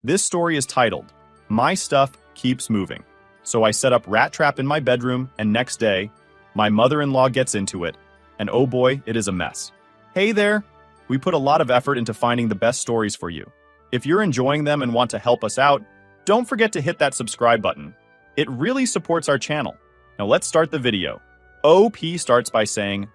This story is titled, My Stuff Keeps Moving. So I set up Rat Trap in my bedroom, and next day, my mother-in-law gets into it, and oh boy, it is a mess. Hey there! We put a lot of effort into finding the best stories for you. If you're enjoying them and want to help us out, don't forget to hit that subscribe button. It really supports our channel. Now let's start the video. OP starts by saying,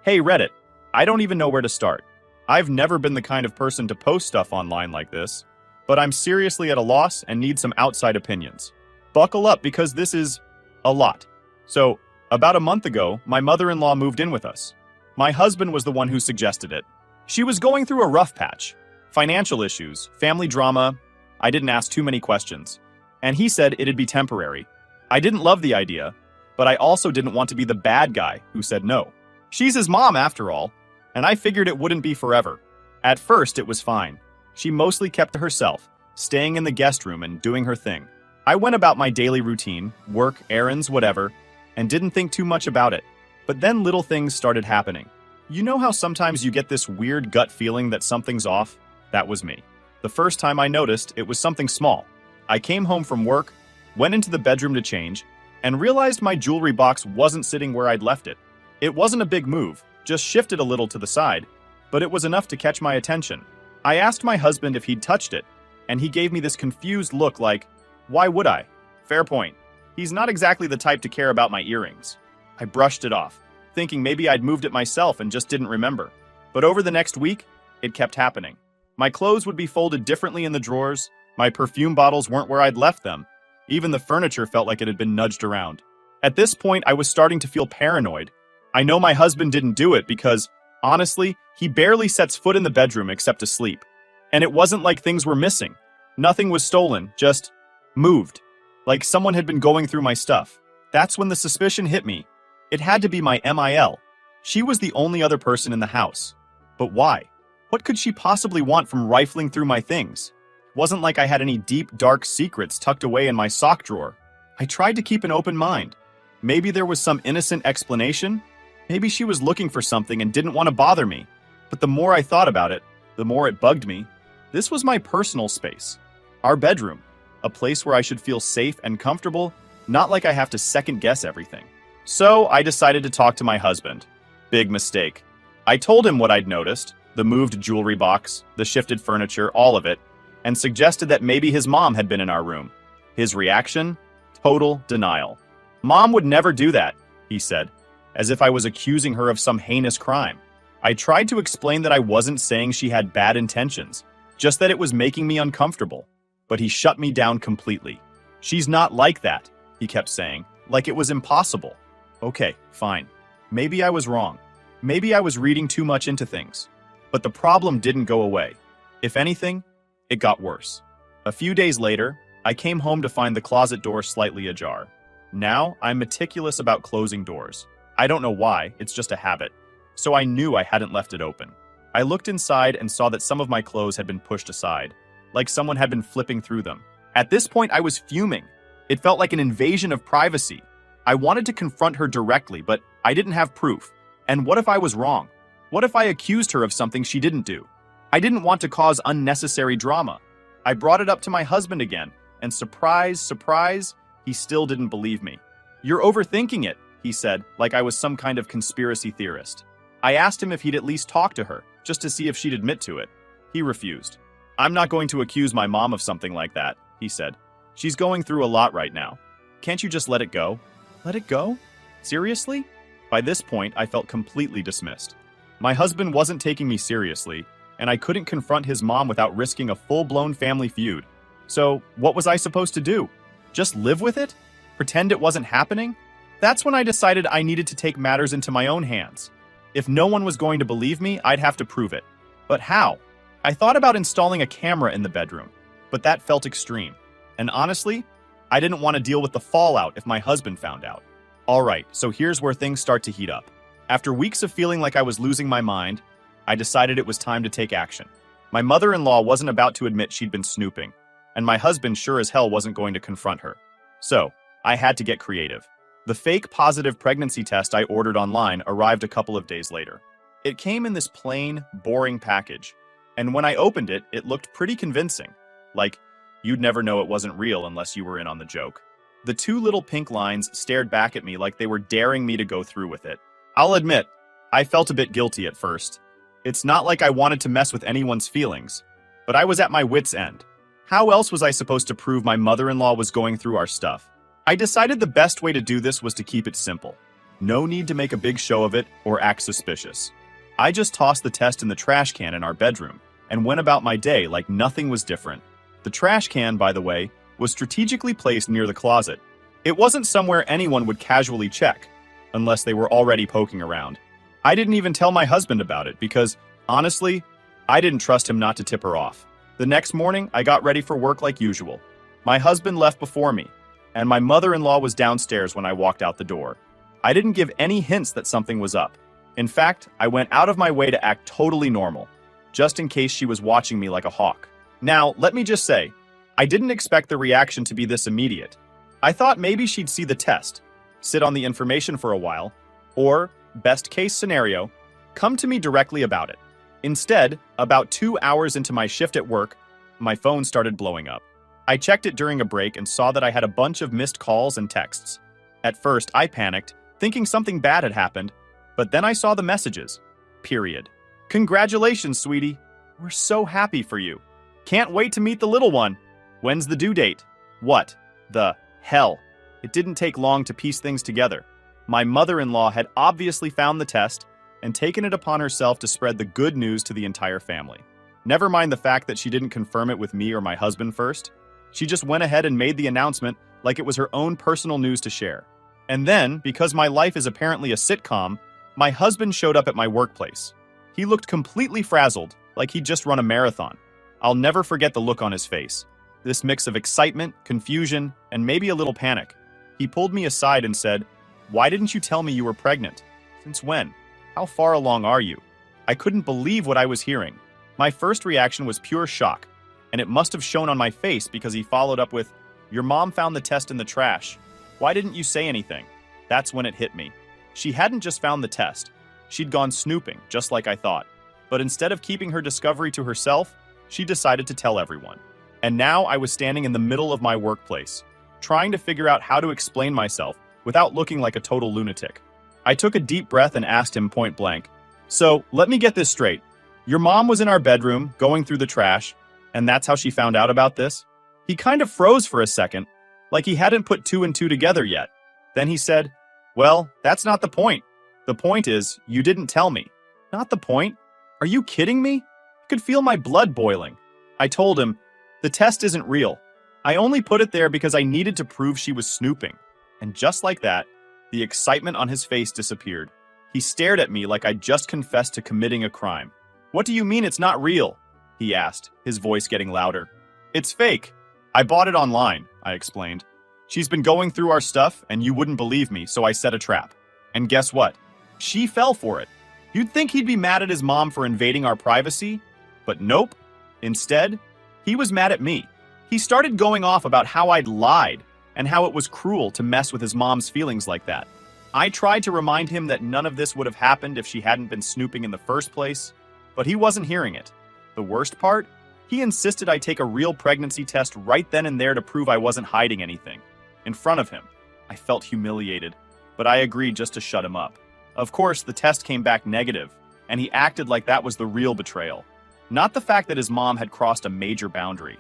Hey Reddit, I don't even know where to start. I've never been the kind of person to post stuff online like this, but I'm seriously at a loss and need some outside opinions. Buckle up because this is a lot. So, about a month ago, my mother-in-law moved in with us. My husband was the one who suggested it. She was going through a rough patch. Financial issues, family drama. I didn't ask too many questions. And he said it'd be temporary. I didn't love the idea, but I also didn't want to be the bad guy who said no. She's his mom after all, and I figured it wouldn't be forever. At first, it was fine. She mostly kept to herself, staying in the guest room and doing her thing. I went about my daily routine, work, errands, whatever, and didn't think too much about it. But then little things started happening. You know how sometimes you get this weird gut feeling that something's off? That was me. The first time I noticed, it was something small. I came home from work, went into the bedroom to change, and realized my jewelry box wasn't sitting where I'd left it. It wasn't a big move, just shifted a little to the side, but it was enough to catch my attention. I asked my husband if he'd touched it, and he gave me this confused look like, why would I? Fair point. He's not exactly the type to care about my earrings. I brushed it off, thinking maybe I'd moved it myself and just didn't remember. But over the next week, it kept happening. My clothes would be folded differently in the drawers, my perfume bottles weren't where I'd left them. Even the furniture felt like it had been nudged around. At this point, I was starting to feel paranoid. I know my husband didn't do it because, honestly, he barely sets foot in the bedroom except to sleep. And it wasn't like things were missing. Nothing was stolen, just moved. Like someone had been going through my stuff. That's when the suspicion hit me. It had to be my MIL. She was the only other person in the house. But why? What could she possibly want from rifling through my things? It wasn't like I had any deep, dark secrets tucked away in my sock drawer. I tried to keep an open mind. Maybe there was some innocent explanation. Maybe she was looking for something and didn't want to bother me. But the more I thought about it, the more it bugged me. This was my personal space. Our bedroom. A place where I should feel safe and comfortable, not like I have to second-guess everything. So I decided to talk to my husband. Big mistake. I told him what I'd noticed, the moved jewelry box, the shifted furniture, all of it, and suggested that maybe his mom had been in our room. His reaction? Total denial. Mom would never do that, he said, as if I was accusing her of some heinous crime. I tried to explain that I wasn't saying she had bad intentions, just that it was making me uncomfortable. But he shut me down completely. She's not like that, he kept saying, like it was impossible. Okay, fine. Maybe I was wrong. Maybe I was reading too much into things. But the problem didn't go away. If anything, it got worse. A few days later, I came home to find the closet door slightly ajar. Now, I'm meticulous about closing doors. I don't know why, it's just a habit. So I knew I hadn't left it open. I looked inside and saw that some of my clothes had been pushed aside, like someone had been flipping through them. At this point, I was fuming. It felt like an invasion of privacy. I wanted to confront her directly, but I didn't have proof. And what if I was wrong? What if I accused her of something she didn't do? I didn't want to cause unnecessary drama. I brought it up to my husband again, and surprise, surprise, he still didn't believe me. You're overthinking it, he said, like I was some kind of conspiracy theorist. I asked him if he'd at least talk to her, just to see if she'd admit to it. He refused. I'm not going to accuse my mom of something like that, he said. She's going through a lot right now. Can't you just let it go? Let it go? Seriously? By this point, I felt completely dismissed. My husband wasn't taking me seriously, and I couldn't confront his mom without risking a full-blown family feud. So, what was I supposed to do? Just live with it? Pretend it wasn't happening? That's when I decided I needed to take matters into my own hands. If no one was going to believe me, I'd have to prove it. But how? I thought about installing a camera in the bedroom, but that felt extreme. And honestly, I didn't want to deal with the fallout if my husband found out. Alright, so here's where things start to heat up. After weeks of feeling like I was losing my mind, I decided it was time to take action. My mother-in-law wasn't about to admit she'd been snooping, and my husband sure as hell wasn't going to confront her. So, I had to get creative. The fake positive pregnancy test I ordered online arrived a couple of days later. It came in this plain, boring package, and when I opened it, it looked pretty convincing. Like, you'd never know it wasn't real unless you were in on the joke. The two little pink lines stared back at me like they were daring me to go through with it. I'll admit, I felt a bit guilty at first. It's not like I wanted to mess with anyone's feelings, but I was at my wit's end. How else was I supposed to prove my mother-in-law was going through our stuff? I decided the best way to do this was to keep it simple. No need to make a big show of it or act suspicious. I just tossed the test in the trash can in our bedroom and went about my day like nothing was different. The trash can, by the way, was strategically placed near the closet. It wasn't somewhere anyone would casually check, unless they were already poking around. I didn't even tell my husband about it because, honestly, I didn't trust him not to tip her off. The next morning, I got ready for work like usual. My husband left before me, and my mother-in-law was downstairs when I walked out the door. I didn't give any hints that something was up. In fact, I went out of my way to act totally normal, just in case she was watching me like a hawk. Now, let me just say, I didn't expect the reaction to be this immediate. I thought maybe she'd see the test, sit on the information for a while, or, best case scenario, come to me directly about it. Instead, about 2 hours into my shift at work, my phone started blowing up. I checked it during a break and saw that I had a bunch of missed calls and texts. At first, I panicked, thinking something bad had happened, but then I saw the messages. Period. Congratulations, sweetie. We're so happy for you. Can't wait to meet the little one. When's the due date? What the hell? It didn't take long to piece things together. My mother-in-law had obviously found the test and taken it upon herself to spread the good news to the entire family. Never mind the fact that she didn't confirm it with me or my husband first. She just went ahead and made the announcement like it was her own personal news to share. And then, because my life is apparently a sitcom, my husband showed up at my workplace. He looked completely frazzled, like he'd just run a marathon. I'll never forget the look on his face. This mix of excitement, confusion, and maybe a little panic. He pulled me aside and said, "Why didn't you tell me you were pregnant? Since when? How far along are you?" I couldn't believe what I was hearing. My first reaction was pure shock, and it must have shown on my face because he followed up with, "Your mom found the test in the trash. Why didn't you say anything?" That's when it hit me. She hadn't just found the test. She'd gone snooping, just like I thought. But instead of keeping her discovery to herself, she decided to tell everyone. And now I was standing in the middle of my workplace, trying to figure out how to explain myself without looking like a total lunatic. I took a deep breath and asked him point blank, "So, let me get this straight. Your mom was in our bedroom, going through the trash, and that's how she found out about this?" He kind of froze for a second, like he hadn't put two and two together yet. Then he said, "Well, that's not the point. The point is, you didn't tell me." "Not the point? Are you kidding me?" I could feel my blood boiling. I told him, "The test isn't real. I only put it there because I needed to prove she was snooping." And just like that, the excitement on his face disappeared. He stared at me like I'd just confessed to committing a crime. "What do you mean it's not real?" he asked, his voice getting louder. "It's fake. I bought it online," I explained. "She's been going through our stuff, and you wouldn't believe me, so I set a trap. And guess what? She fell for it. You'd think he'd be mad at his mom for invading our privacy, but nope. Instead, he was mad at me. He started going off about how I'd lied and how it was cruel to mess with his mom's feelings like that. I tried to remind him that none of this would have happened if she hadn't been snooping in the first place, but he wasn't hearing it. The worst part? He insisted I take a real pregnancy test right then and there to prove I wasn't hiding anything. In front of him. I felt humiliated, but I agreed just to shut him up. Of course, the test came back negative, and he acted like that was the real betrayal. Not the fact that his mom had crossed a major boundary.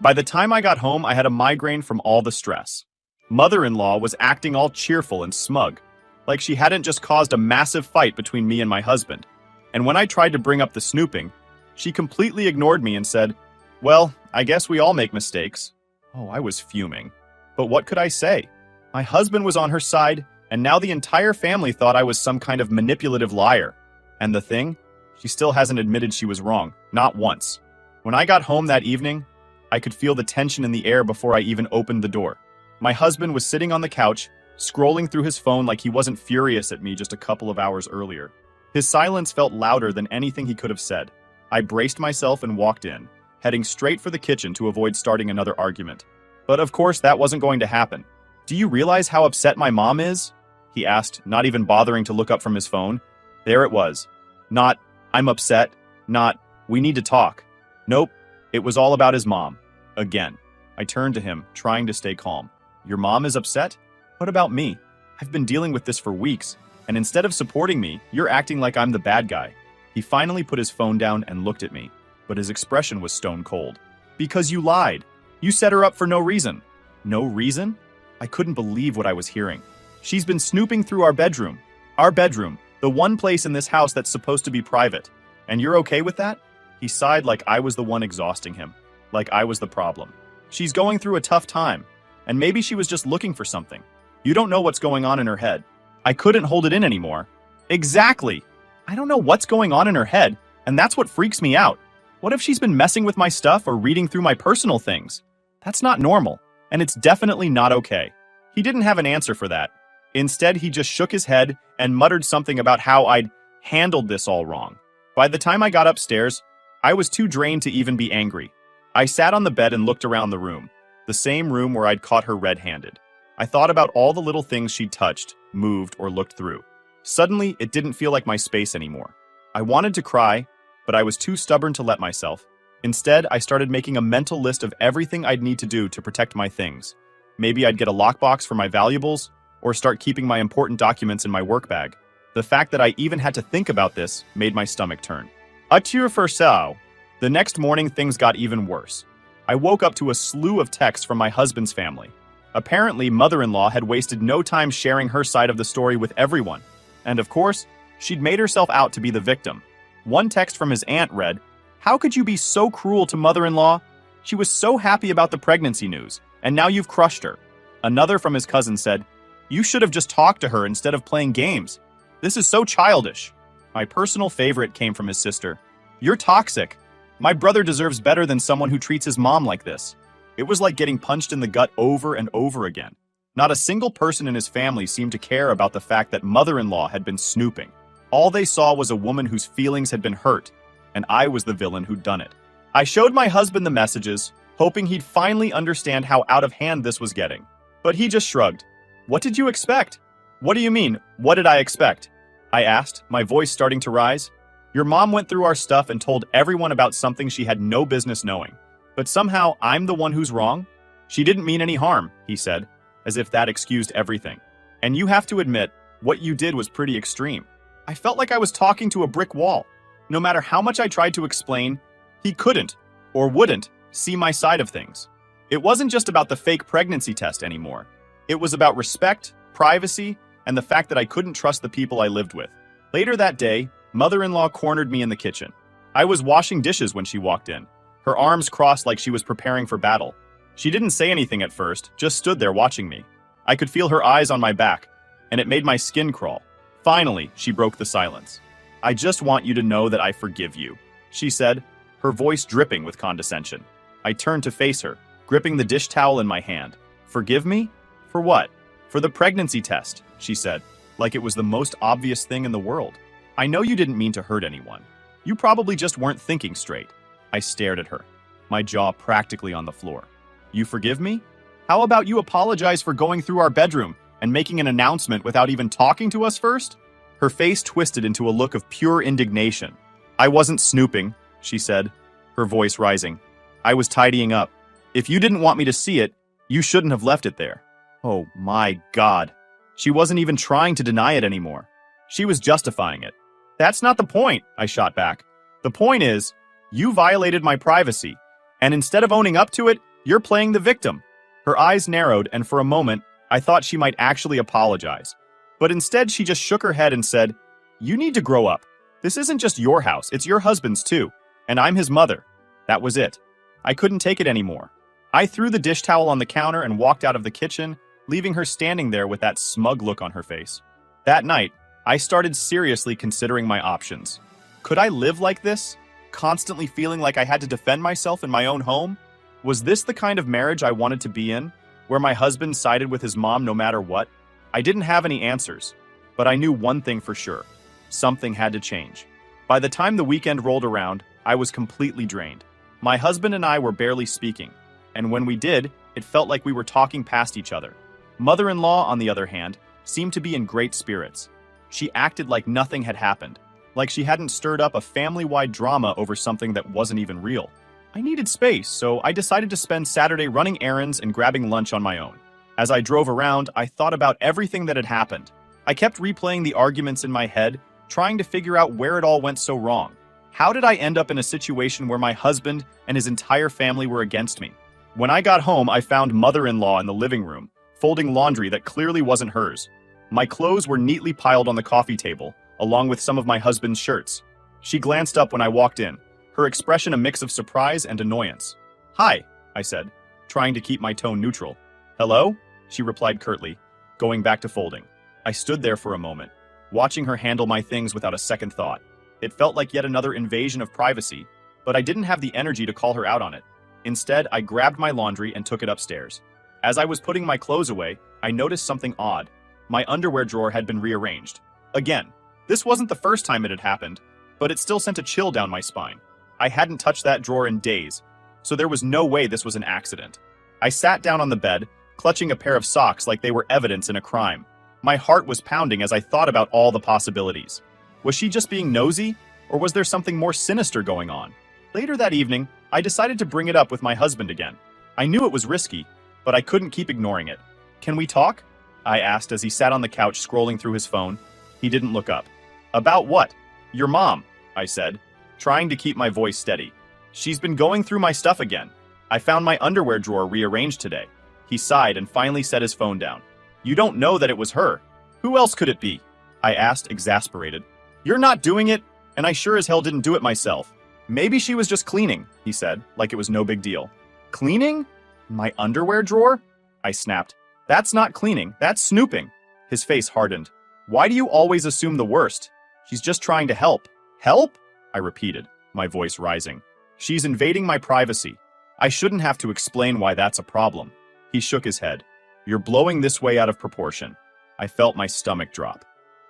By the time I got home, I had a migraine from all the stress. Mother-in-law was acting all cheerful and smug, like she hadn't just caused a massive fight between me and my husband. And when I tried to bring up the snooping, she completely ignored me and said, "Well, I guess we all make mistakes." Oh, I was fuming. But what could I say? My husband was on her side, and now the entire family thought I was some kind of manipulative liar. And the thing? She still hasn't admitted she was wrong, not once. When I got home that evening, I could feel the tension in the air before I even opened the door. My husband was sitting on the couch, scrolling through his phone like he wasn't furious at me just a couple of hours earlier. His silence felt louder than anything he could have said. I braced myself and walked in, heading straight for the kitchen to avoid starting another argument. But of course, that wasn't going to happen. "Do you realize how upset my mom is?" he asked, not even bothering to look up from his phone. There it was. Not, "I'm upset," not, "We need to talk." Nope, it was all about his mom. Again. I turned to him, trying to stay calm. Your mom is upset? What about me? I've been dealing with this for weeks, and instead of supporting me, you're acting like I'm the bad guy. He finally put his phone down and looked at me, but his expression was stone cold. Because you lied. You set her up for no reason. No reason? I couldn't believe what I was hearing. She's been snooping through our bedroom. Our bedroom, the one place in this house that's supposed to be private. And you're okay with that? He sighed like I was the one exhausting him, like I was the problem. She's going through a tough time, and maybe she was just looking for something. You don't know what's going on in her head. I couldn't hold it in anymore. Exactly. I don't know what's going on in her head, and that's what freaks me out. What if she's been messing with my stuff or reading through my personal things? That's not normal, and it's definitely not okay. He didn't have an answer for that. Instead, he just shook his head and muttered something about how I'd handled this all wrong. By the time I got upstairs, I was too drained to even be angry. I sat on the bed and looked around the room, the same room where I'd caught her red-handed. I thought about all the little things she'd touched, moved, or looked through. Suddenly, it didn't feel like my space anymore. I wanted to cry, but I was too stubborn to let myself. Instead, I started making a mental list of everything I'd need to do to protect my things. Maybe I'd get a lockbox for my valuables, or start keeping my important documents in my work bag. The fact that I even had to think about this made my stomach turn. Atur Fursao. The next morning, things got even worse. I woke up to a slew of texts from my husband's family. Apparently, mother-in-law had wasted no time sharing her side of the story with everyone. And of course, she'd made herself out to be the victim. One text from his aunt read, "How could you be so cruel to mother-in-law? She was so happy about the pregnancy news, and now you've crushed her." Another from his cousin said, "You should have just talked to her instead of playing games. This is so childish." My personal favorite came from his sister. "You're toxic. My brother deserves better than someone who treats his mom like this." It was like getting punched in the gut over and over again. Not a single person in his family seemed to care about the fact that mother-in-law had been snooping. All they saw was a woman whose feelings had been hurt, and I was the villain who'd done it. I showed my husband the messages, hoping he'd finally understand how out of hand this was getting. But he just shrugged. "What did you expect?" "What do you mean, what did I expect?" I asked, my voice starting to rise. "Your mom went through our stuff and told everyone about something she had no business knowing. But somehow I'm the one who's wrong?" "She didn't mean any harm," he said, as if that excused everything. "And you have to admit, what you did was pretty extreme." I felt like I was talking to a brick wall. No matter how much I tried to explain, he couldn't, or wouldn't, see my side of things. It wasn't just about the fake pregnancy test anymore. It was about respect, privacy, and the fact that I couldn't trust the people I lived with. Later that day, mother-in-law cornered me in the kitchen. I was washing dishes when she walked in, her arms crossed like she was preparing for battle. She didn't say anything at first, just stood there watching me. I could feel her eyes on my back, and it made my skin crawl. Finally, she broke the silence. "I just want you to know that I forgive you," she said, her voice dripping with condescension. I turned to face her, gripping the dish towel in my hand. "Forgive me? For what?" "For the pregnancy test," she said, like it was the most obvious thing in the world. "I know you didn't mean to hurt anyone. You probably just weren't thinking straight." I stared at her, my jaw practically on the floor. "You forgive me? How about you apologize for going through our bedroom and making an announcement without even talking to us first?" Her face twisted into a look of pure indignation. "I wasn't snooping," she said, her voice rising. "I was tidying up. If you didn't want me to see it, you shouldn't have left it there." Oh my God. She wasn't even trying to deny it anymore. She was justifying it. "That's not the point," I shot back. "The point is, you violated my privacy, and instead of owning up to it, you're playing the victim." Her eyes narrowed, and for a moment, I thought she might actually apologize. But instead, she just shook her head and said, "You need to grow up. This isn't just your house, it's your husband's too, and I'm his mother." That was it. I couldn't take it anymore. I threw the dish towel on the counter and walked out of the kitchen, leaving her standing there with that smug look on her face. That night, I started seriously considering my options. Could I live like this? Constantly feeling like I had to defend myself in my own home? Was this the kind of marriage I wanted to be in, where my husband sided with his mom no matter what? I didn't have any answers, but I knew one thing for sure. Something had to change. By the time the weekend rolled around, I was completely drained. My husband and I were barely speaking, and when we did, it felt like we were talking past each other. Mother-in-law, on the other hand, seemed to be in great spirits. She acted like nothing had happened, like she hadn't stirred up a family-wide drama over something that wasn't even real. I needed space, so I decided to spend Saturday running errands and grabbing lunch on my own. As I drove around, I thought about everything that had happened. I kept replaying the arguments in my head, trying to figure out where it all went so wrong. How did I end up in a situation where my husband and his entire family were against me? When I got home, I found mother-in-law in the living room, folding laundry that clearly wasn't hers. My clothes were neatly piled on the coffee table, along with some of my husband's shirts. She glanced up when I walked in, her expression a mix of surprise and annoyance. "Hi," I said, trying to keep my tone neutral. "Hello?" she replied curtly, going back to folding. I stood there for a moment, watching her handle my things without a second thought. It felt like yet another invasion of privacy, but I didn't have the energy to call her out on it. Instead, I grabbed my laundry and took it upstairs. As I was putting my clothes away, I noticed something odd. My underwear drawer had been rearranged. Again, this wasn't the first time it had happened, but it still sent a chill down my spine. I hadn't touched that drawer in days, so there was no way this was an accident. I sat down on the bed, clutching a pair of socks like they were evidence in a crime. My heart was pounding as I thought about all the possibilities. Was she just being nosy, or was there something more sinister going on? Later that evening, I decided to bring it up with my husband again. I knew it was risky, but I couldn't keep ignoring it. "Can we talk?" I asked as he sat on the couch scrolling through his phone. He didn't look up. "About what?" "Your mom," I said, trying to keep my voice steady. "She's been going through my stuff again. I found my underwear drawer rearranged today." He sighed and finally set his phone down. "You don't know that it was her. Who else could it be?" I asked, exasperated. "You're not doing it, and I sure as hell didn't do it myself." "Maybe she was just cleaning," he said, like it was no big deal. "Cleaning? My underwear drawer?" I snapped. "That's not cleaning, that's snooping." His face hardened. "Why do you always assume the worst? She's just trying to help." "Help?" I repeated, my voice rising. "She's invading my privacy. I shouldn't have to explain why that's a problem." He shook his head. "You're blowing this way out of proportion." I felt my stomach drop.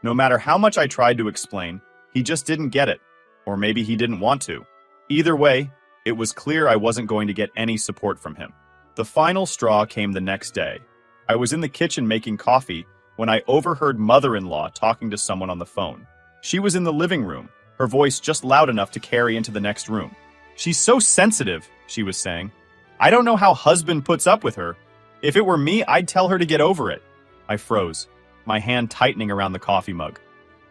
No matter how much I tried to explain, he just didn't get it. Or maybe he didn't want to. Either way, it was clear I wasn't going to get any support from him. The final straw came the next day. I was in the kitchen making coffee when I overheard mother-in-law talking to someone on the phone. She was in the living room, her voice just loud enough to carry into the next room. "She's so sensitive," she was saying. "I don't know how husband puts up with her. If it were me, I'd tell her to get over it." I froze, my hand tightening around the coffee mug.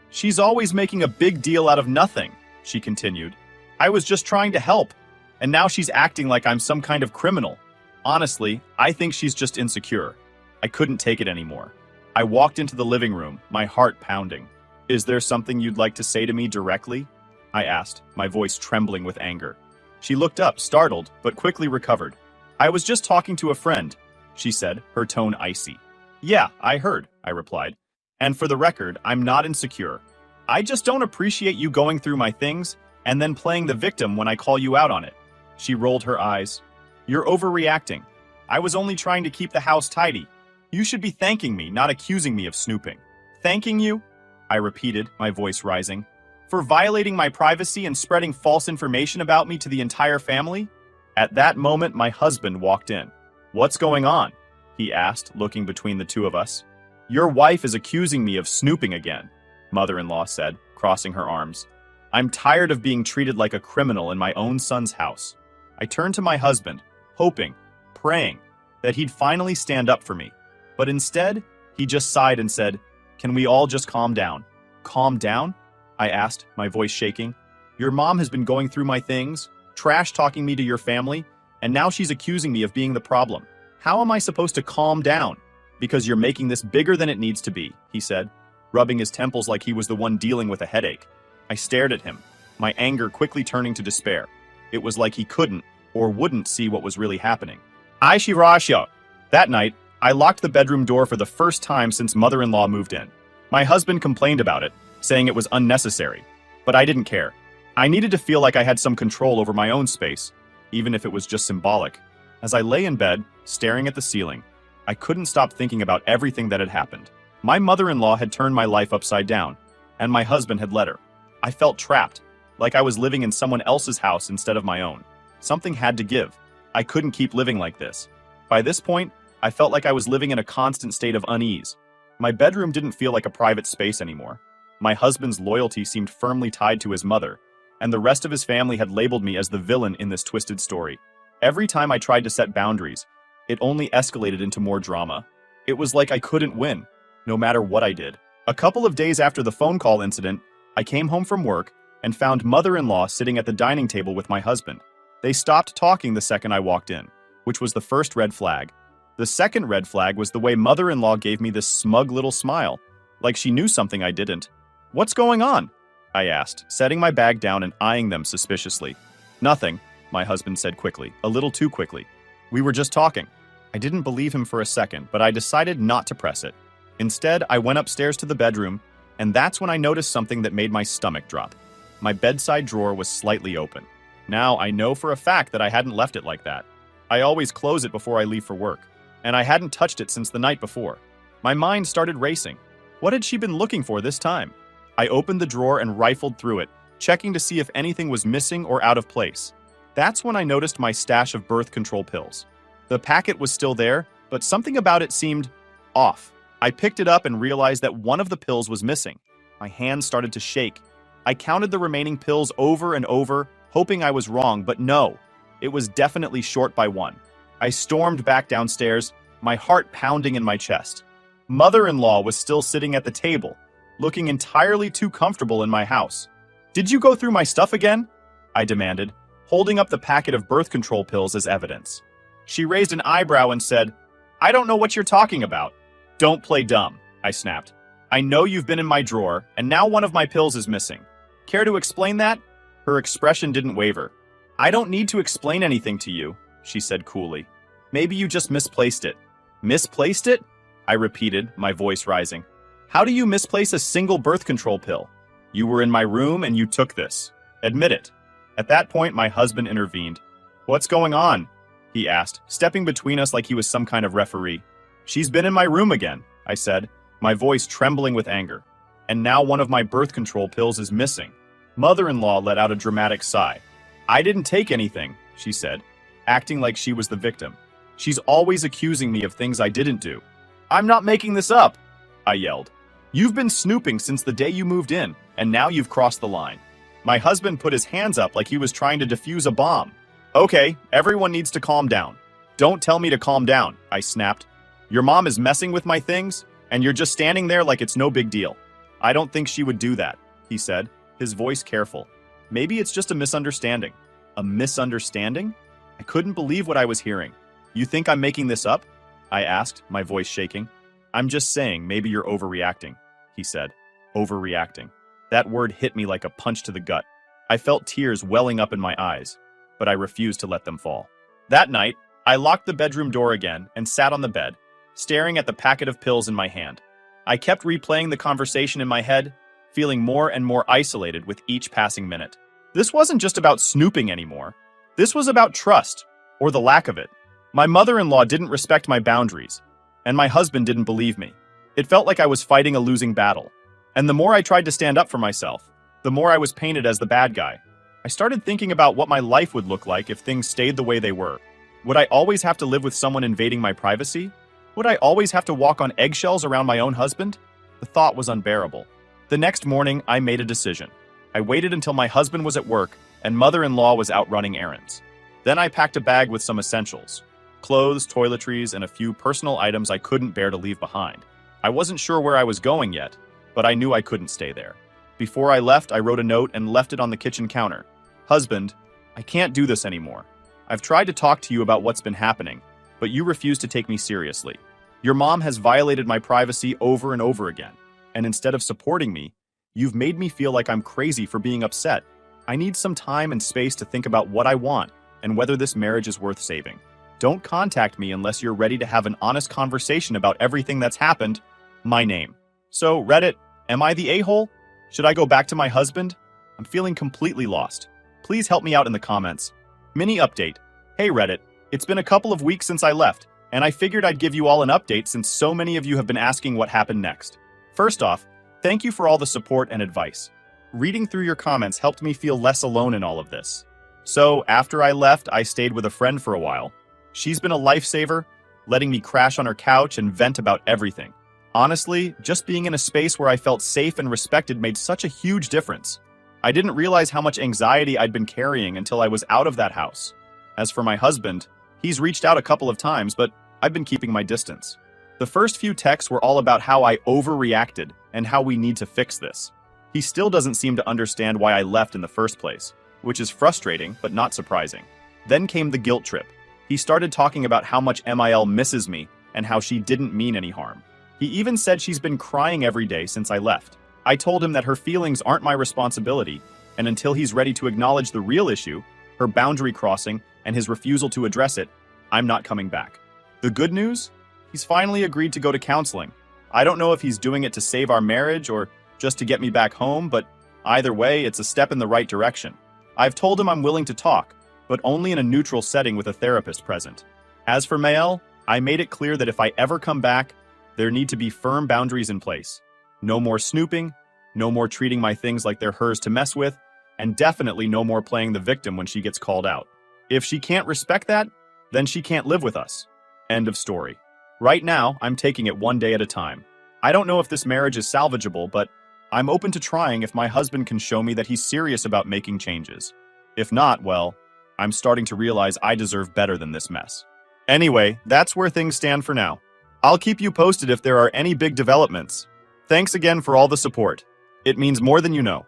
"She's always making a big deal out of nothing," she continued. "I was just trying to help, and now she's acting like I'm some kind of criminal. Honestly, I think she's just insecure." I couldn't take it anymore. I walked into the living room, my heart pounding. "Is there something you'd like to say to me directly?" I asked, my voice trembling with anger. She looked up, startled, but quickly recovered. "I was just talking to a friend," she said, her tone icy. "Yeah, I heard," I replied. "And for the record, I'm not insecure. I just don't appreciate you going through my things and then playing the victim when I call you out on it." She rolled her eyes. "You're overreacting. I was only trying to keep the house tidy. You should be thanking me, not accusing me of snooping." "Thanking you?" I repeated, my voice rising. "For violating my privacy and spreading false information about me to the entire family?" At that moment, my husband walked in. "What's going on?" he asked, looking between the two of us. "Your wife is accusing me of snooping again," mother-in-law said, crossing her arms. "I'm tired of being treated like a criminal in my own son's house." I turned to my husband, hoping, praying, that he'd finally stand up for me. But instead, he just sighed and said, "Can we all just calm down?" "Calm down?" I asked, my voice shaking. "Your mom has been going through my things, trash-talking me to your family, and now she's accusing me of being the problem. How am I supposed to calm down?" "Because you're making this bigger than it needs to be," he said, rubbing his temples like he was the one dealing with a headache. I stared at him, my anger quickly turning to despair. It was like he couldn't or wouldn't see what was really happening. "Aishirasha!" That night, I locked the bedroom door for the first time since mother-in-law moved in. My husband complained about it, saying it was unnecessary, but I didn't care. I needed to feel like I had some control over my own space, even if it was just symbolic. As I lay in bed, staring at the ceiling, I couldn't stop thinking about everything that had happened. My mother-in-law had turned my life upside down, and my husband had let her. I felt trapped, like I was living in someone else's house instead of my own. Something had to give. I couldn't keep living like this. By this point, I felt like I was living in a constant state of unease. My bedroom didn't feel like a private space anymore. My husband's loyalty seemed firmly tied to his mother, and the rest of his family had labeled me as the villain in this twisted story. Every time I tried to set boundaries, it only escalated into more drama. It was like I couldn't win, no matter what I did. A couple of days after the phone call incident, I came home from work and found mother-in-law sitting at the dining table with my husband. They stopped talking the second I walked in, which was the first red flag. The second red flag was the way mother-in-law gave me this smug little smile, like she knew something I didn't. "What's going on?" I asked, setting my bag down and eyeing them suspiciously. "Nothing," my husband said quickly, a little too quickly. "We were just talking." I didn't believe him for a second, but I decided not to press it. Instead, I went upstairs to the bedroom, and that's when I noticed something that made my stomach drop. My bedside drawer was slightly open. Now, I know for a fact that I hadn't left it like that. I always close it before I leave for work, and I hadn't touched it since the night before. My mind started racing. What had she been looking for this time? I opened the drawer and rifled through it, checking to see if anything was missing or out of place. That's when I noticed my stash of birth control pills. The packet was still there, but something about it seemed off. I picked it up and realized that one of the pills was missing. My hands started to shake. I counted the remaining pills over and over, hoping I was wrong, but no, it was definitely short by one. I stormed back downstairs, my heart pounding in my chest. Mother-in-law was still sitting at the table, looking entirely too comfortable in my house. "Did you go through my stuff again?" I demanded, holding up the packet of birth control pills as evidence. She raised an eyebrow and said, "I don't know what you're talking about." "Don't play dumb," I snapped. "I know you've been in my drawer, and now one of my pills is missing. Care to explain that?" Her expression didn't waver. "I don't need to explain anything to you," she said coolly. "Maybe you just misplaced it." "Misplaced it?" I repeated, my voice rising. "How do you misplace a single birth control pill? You were in my room and you took this. Admit it." At that point, my husband intervened. "What's going on?" he asked, stepping between us like he was some kind of referee. "She's been in my room again," I said, my voice trembling with anger. "And now one of my birth control pills is missing." Mother-in-law let out a dramatic sigh. "I didn't take anything," she said, acting like she was the victim. "She's always accusing me of things I didn't do." "I'm not making this up," I yelled. "You've been snooping since the day you moved in, and now you've crossed the line." My husband put his hands up like he was trying to defuse a bomb. "Okay, everyone needs to calm down." "Don't tell me to calm down," I snapped. "Your mom is messing with my things, and you're just standing there like it's no big deal." "I don't think she would do that," he said, his voice careful. "Maybe it's just a misunderstanding." A misunderstanding? I couldn't believe what I was hearing. "You think I'm making this up?" I asked, my voice shaking. "I'm just saying maybe you're overreacting," he said. Overreacting. That word hit me like a punch to the gut. I felt tears welling up in my eyes, but I refused to let them fall. That night, I locked the bedroom door again and sat on the bed, staring at the packet of pills in my hand. I kept replaying the conversation in my head, feeling more and more isolated with each passing minute. This wasn't just about snooping anymore. This was about trust, or the lack of it. My mother-in-law didn't respect my boundaries, and my husband didn't believe me. It felt like I was fighting a losing battle. And the more I tried to stand up for myself, the more I was painted as the bad guy. I started thinking about what my life would look like if things stayed the way they were. Would I always have to live with someone invading my privacy? Would I always have to walk on eggshells around my own husband? The thought was unbearable. The next morning, I made a decision. I waited until my husband was at work and mother-in-law was out running errands. Then I packed a bag with some essentials: clothes, toiletries, and a few personal items I couldn't bear to leave behind. I wasn't sure where I was going yet, but I knew I couldn't stay there. Before I left, I wrote a note and left it on the kitchen counter. "Husband, I can't do this anymore. I've tried to talk to you about what's been happening, but you refuse to take me seriously. Your mom has violated my privacy over and over again, and instead of supporting me, you've made me feel like I'm crazy for being upset. I need some time and space to think about what I want and whether this marriage is worth saving. Don't contact me unless you're ready to have an honest conversation about everything that's happened. My name." So, Reddit, am I the a-hole? Should I go back to my husband? I'm feeling completely lost. Please help me out in the comments. Mini update. Hey Reddit, it's been a couple of weeks since I left, and I figured I'd give you all an update since so many of you have been asking what happened next. First off, thank you for all the support and advice. Reading through your comments helped me feel less alone in all of this. So, after I left, I stayed with a friend for a while. She's been a lifesaver, letting me crash on her couch and vent about everything. Honestly, just being in a space where I felt safe and respected made such a huge difference. I didn't realize how much anxiety I'd been carrying until I was out of that house. As for my husband, he's reached out a couple of times, but I've been keeping my distance. The first few texts were all about how I overreacted and how we need to fix this. He still doesn't seem to understand why I left in the first place, which is frustrating but not surprising. Then came the guilt trip. He started talking about how much MIL misses me and how she didn't mean any harm. He even said she's been crying every day since I left. I told him that her feelings aren't my responsibility, and until he's ready to acknowledge the real issue, her boundary crossing and his refusal to address it, I'm not coming back. The good news? He's finally agreed to go to counseling. I don't know if he's doing it to save our marriage or just to get me back home, but either way, it's a step in the right direction. I've told him I'm willing to talk, but only in a neutral setting with a therapist present. As for Mael, I made it clear that if I ever come back, there need to be firm boundaries in place. No more snooping, no more treating my things like they're hers to mess with, and definitely no more playing the victim when she gets called out. If she can't respect that, then she can't live with us. End of story. Right now, I'm taking it one day at a time. I don't know if this marriage is salvageable, but I'm open to trying if my husband can show me that he's serious about making changes. If not, well, I'm starting to realize I deserve better than this mess. Anyway, that's where things stand for now. I'll keep you posted if there are any big developments. Thanks again for all the support. It means more than you know.